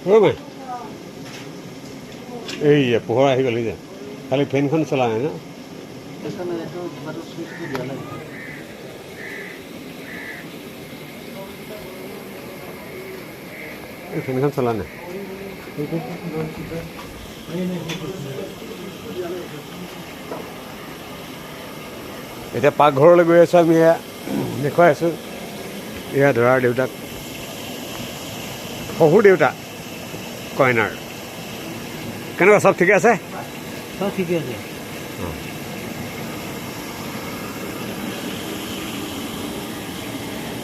ৰ'বা এই পোহৰ আহি গ'ল যে খালি ফেনখন চলা নাই ন এই ফেনখন চলা নাই এতিয়া পাকঘৰলৈ গৈ আছোঁ আমি এয়া দেখুৱাই আছোঁ এয়া দৰাৰ দেউতাক শহুৰ দেউতা কইনাৰ কেনেকুৱা চব ঠিকে আছে চব ঠিকে আছে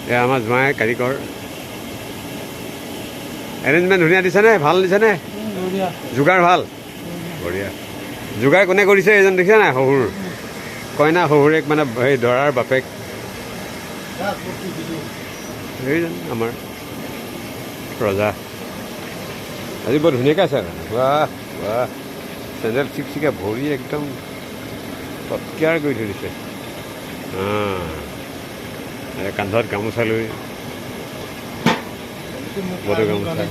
এয়া আমাৰ জোঁৱাই কাৰিকৰ এৰেঞ্জমেণ্ট ধুনীয়া দিছেনে ভাল দিছেনে যোগাৰ ভাল বঢ়িয়া যোগাৰ কোনে কৰিছে এইজন দেখিছা নাই শহুৰ কইনা শহুৰেক মানে এই দৰাৰ বাপেক এইজন আমাৰ ৰজা আজি বৰ ধুনীয়াকৈ আছে বাহ বাহ চেণ্ডেল চিকচিকা ভৰি একদম তৎকিয়াৰ কৰি থৈ দিছে কান্ধত গামোচা লৈ বড়ো গামোচা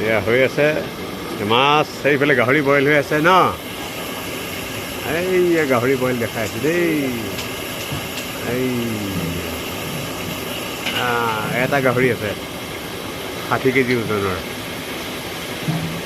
এয়া হৈ আছে মাছ সেইফালে গাহৰি বইল হৈ আছে ন এই গাহৰি বইল দেখাই আছে দেই এই এটা গাহৰি আছে 60 কেজি ওজনৰ